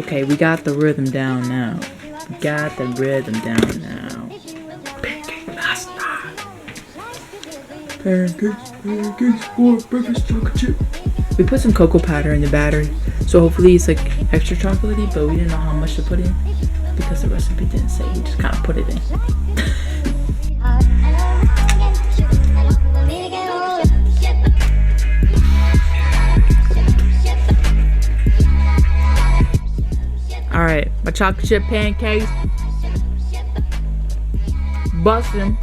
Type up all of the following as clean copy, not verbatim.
Okay, we got the rhythm down now. We got the rhythm down now. Pancake pasta. Pancakes, or breakfast chocolate chip. We put some cocoa powder in the batter, so hopefully it's like extra chocolatey, but we didn't know how much to put in because the recipe didn't say. We just kind of put it in. Alright, my chocolate chip pancakes. Bustin'.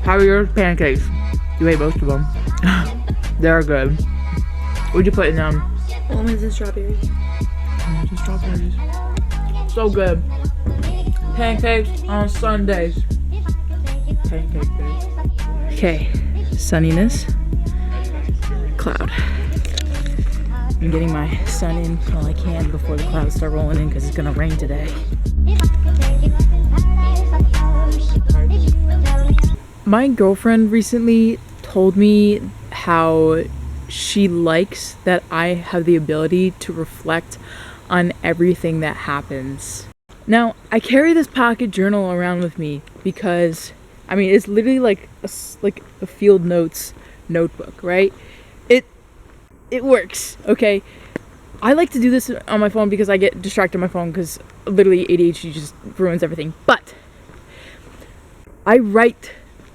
How are your pancakes? You ate most of them. They're good. What'd you put in them? Almonds and strawberries. Almonds and strawberries. So good. Pancakes on Sundays. Pancake days. Okay, sunniness. Cloud. I'm getting my sun in while I can before the clouds start rolling in because it's gonna rain today. My girlfriend recently told me how she likes that I have the ability to reflect on everything that happens. Now, I carry this pocket journal around with me because, I mean, it's literally like a field notes notebook, right? It works, okay? I like to do this on my phone because I get distracted on my phone because literally ADHD just ruins everything. But I write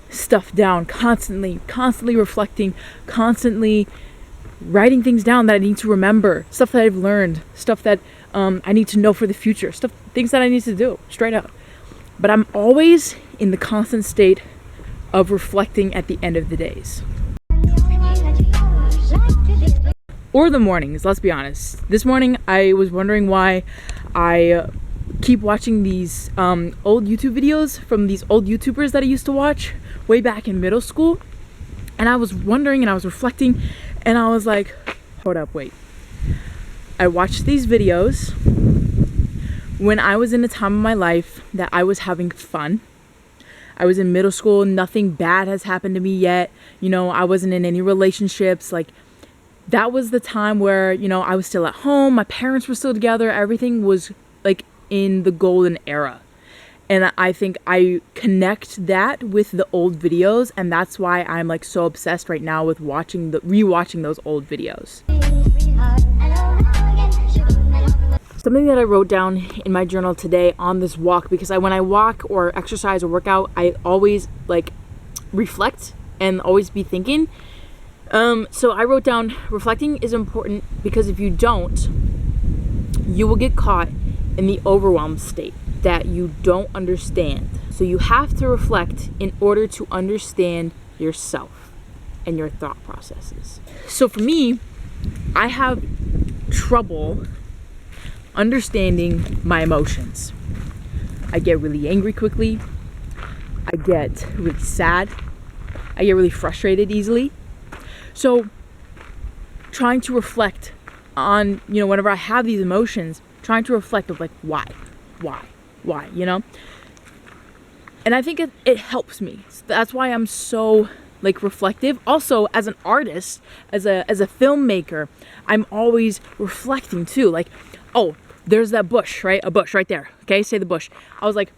stuff down constantly reflecting, constantly writing things down that I need to remember, stuff that I've learned, stuff that I need to know for the future, things that I need to do, straight up. But I'm always in the constant state of reflecting at the end of the days. Or the mornings, let's be honest. This morning I was wondering why I keep watching these old YouTube videos from these old YouTubers that I used to watch way back in middle school. And I was wondering and I was reflecting and I was like, hold up, wait. I watched these videos when I was in a time of my life that I was having fun. I was in middle school, nothing bad has happened to me yet. You know, I wasn't in any relationships. Like, that was the time where, you know, I was still at home, my parents were still together, everything was like in the golden era. And I think I connect that with the old videos, and that's why I'm like so obsessed right now with rewatching those old videos. Something that I wrote down in my journal today on this walk, because when I walk or exercise or work out, I always like reflect and always be thinking. So I wrote down, reflecting is important because if you don't, you will get caught in the overwhelmed state that you don't understand. So you have to reflect in order to understand yourself and your thought processes. So for me, I have trouble understanding my emotions. I get really angry quickly. I get really sad. I get really frustrated easily. So trying to reflect on, you know, whenever I have these emotions, trying to reflect of like, why, you know? And I think it helps me. So that's why I'm so like reflective. Also, as an artist, as a filmmaker, I'm always reflecting too. Like, oh, there's that bush, right? A bush right there. Okay, say the bush. I was like,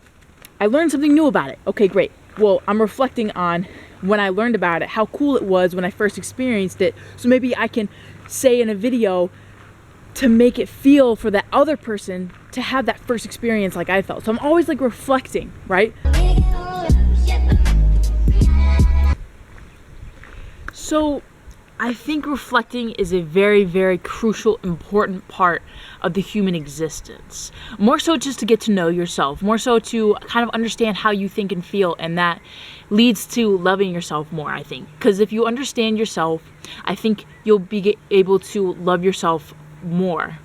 I learned something new about it. Okay, great. Well, I'm reflecting on when I learned about it, how cool it was when I first experienced it. So maybe I can say in a video to make it feel for that other person to have that first experience like I felt. So I'm always like reflecting, right? So I think reflecting is a very, very crucial, important part of the human existence. More so just to get to know yourself, more so to kind of understand how you think and feel, and that leads to loving yourself more, I think. Because if you understand yourself, I think you'll be able to love yourself more.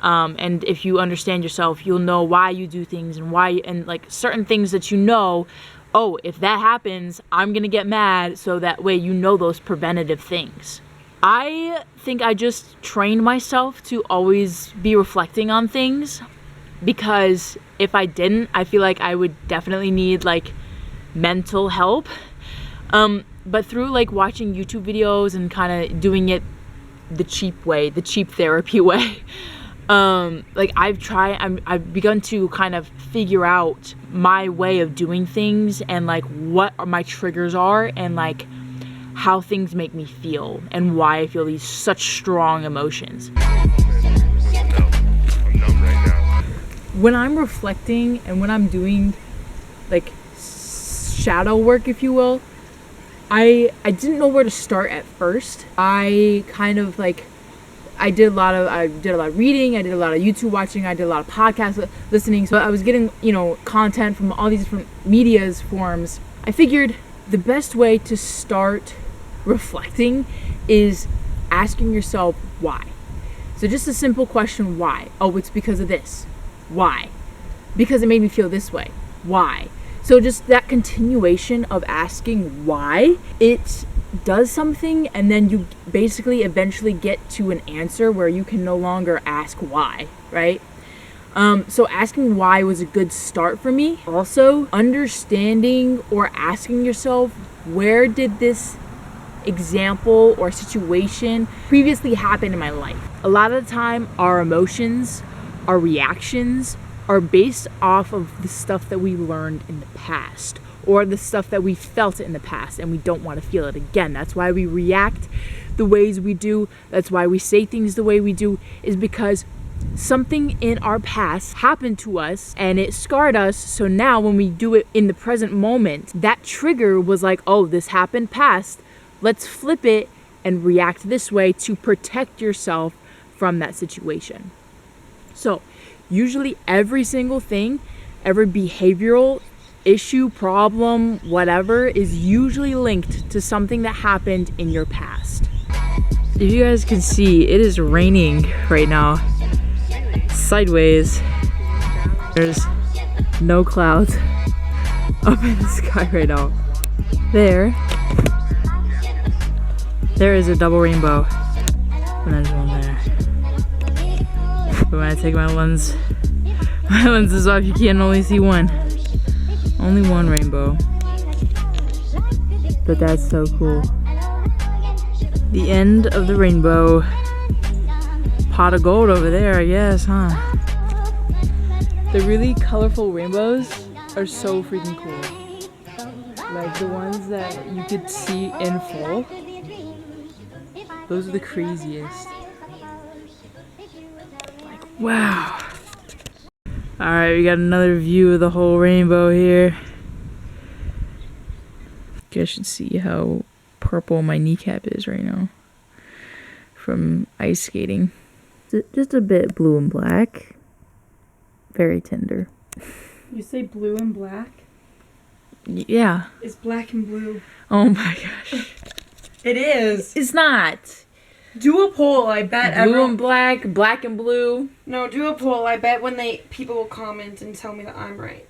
And if you understand yourself, you'll know why you do things and why, and like certain things that you know, oh, if that happens, I'm gonna get mad, so that way you know those preventative things. I think I just trained myself to always be reflecting on things, because if I didn't, I feel like I would definitely need like mental help. But through like watching YouTube videos and kind of doing it the cheap way, the cheap therapy way, Like I've begun to kind of figure out my way of doing things and like what my triggers are and like how things make me feel and why I feel these such strong emotions. When I'm reflecting and when I'm doing like shadow work, if you will, I didn't know where to start at first. I kind of like I did a lot of reading, I did a lot of YouTube watching, I did a lot of podcast listening. So I was getting, you know, content from all these different media's forms. I figured the best way to start reflecting is asking yourself why. So just a simple question, why? Oh, it's because of this. Why? Because it made me feel this way. Why? So just that continuation of asking why, it does something, and then you basically eventually get to an answer where you can no longer ask why, right? So asking why was a good start for me. Also, understanding or asking yourself, where did this example or situation previously happen in my life? A lot of the time, our emotions, our reactions are based off of the stuff that we learned in the past or the stuff that we felt in the past and we don't want to feel it again. That's why we react the ways we do. That's why we say things the way we do, is because something in our past happened to us and it scarred us. So now when we do it in the present moment, that trigger was like, oh, this happened past. Let's flip it and react this way to protect yourself from that situation. So usually every single thing, every behavioral issue, problem, whatever, is usually linked to something that happened in your past. If you guys can see, it is raining right now. Sideways. There's no clouds up in the sky right now. There is a double rainbow. And there's one there. But when I take my lenses off, you can only see one. Only one rainbow. But that's so cool. The end of the rainbow. Pot of gold over there, I guess, huh? The really colorful rainbows are so freaking cool. Like the ones that you could see in full. Those are the craziest. Like, wow. Alright, we got another view of the whole rainbow here. You guys should see how purple my kneecap is right now from ice skating. Just a bit blue and black. Very tender. You say blue and black? Yeah. It's black and blue. Oh my gosh. It is. It's not. Do a poll, I bet. Blue and black, black and blue. No, do a poll. I bet when people will comment and tell me that I'm right.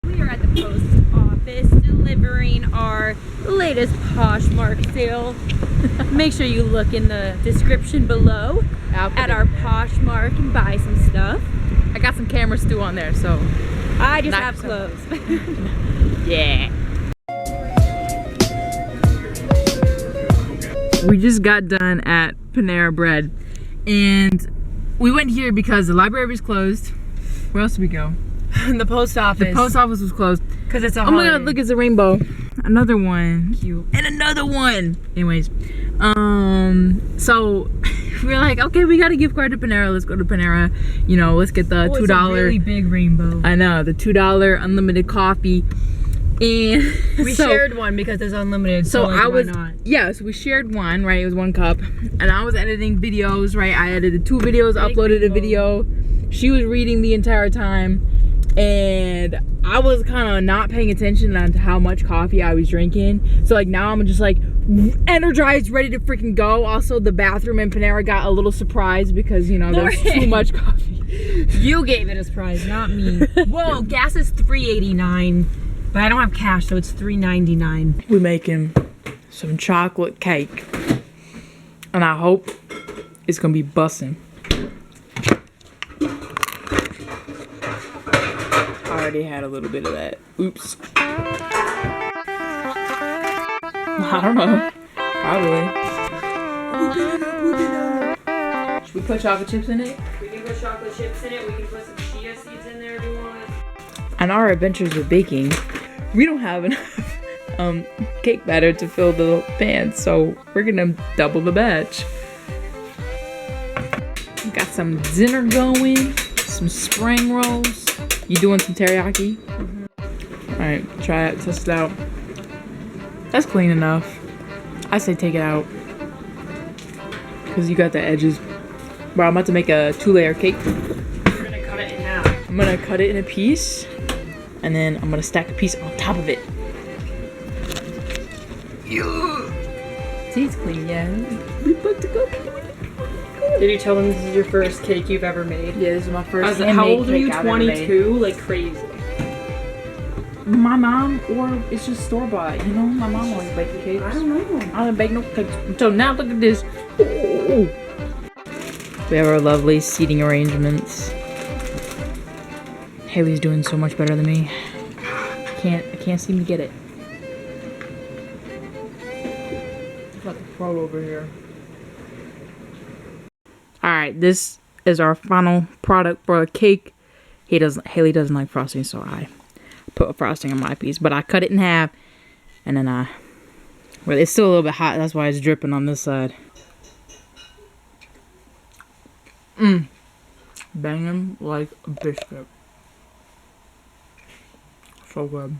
We are at the post office delivering our latest Poshmark sale. Make sure you look in the description below at our Poshmark and buy some stuff. I got some camera stew on there, so I just have clothes. yeah. We just got done at Panera Bread, and we went here because the library was closed. Where else did we go? The post office. The post office was closed. Because it's a holiday. Oh my god, look, it's a rainbow. Another one. Cute. And another one. Anyways, so we were like, okay, we got a gift card to Panera. Let's go to Panera. You know, let's get the $2. It's a really big rainbow. I know, the $2 unlimited coffee. And we shared one because it's unlimited. So like, I was, why not? yeah, so we shared one, right? It was one cup. And I was editing videos, right? I edited 2 videos, uploaded a video. She was reading the entire time. And I was kind of not paying attention on how much coffee I was drinking. So like now I'm just like energized, ready to freaking go. Also, the bathroom in Panera got a little surprised because, you know, there's too much coffee. You gave it a surprise, not me. Whoa, gas is $3.89. But I don't have cash, so it's $3.99. We're making some chocolate cake. And I hope it's gonna be bussin'. I already had a little bit of that. Oops. I don't know. Probably. Should We put chocolate chips in it. We can put chocolate chips in it. We can put some chia seeds in there if you want. On our adventures with baking, we don't have enough cake batter to fill the pan, so we're gonna double the batch. Got some dinner going, some spring rolls. You doing some teriyaki? Mm-hmm. All right, try it, test it out. That's clean enough. I say take it out because you got the edges. Bro, I'm about to make a 2-layer cake. We're gonna cut it in half. I'm gonna cut it in a piece, and then I'm gonna stack a piece on top of it. See, it's clean, yeah. We about to go. Did you tell them this is your first cake you've ever made? Yeah, this is my first. How old are you? 22? Like crazy. My mom, or it's just store bought. You know, my mom always bakes cakes. I don't know. I don't bake no cakes. So now look at this. Ooh. We have our lovely seating arrangements. Haley's doing so much better than me. I can't seem to get it. Got the pro over here. Alright, this is our final product for a cake. Haley doesn't like frosting, so I put a frosting on my piece. But I cut it in half, and then well, it's still a little bit hot, that's why it's dripping on this side. Banging like a biscuit. So good.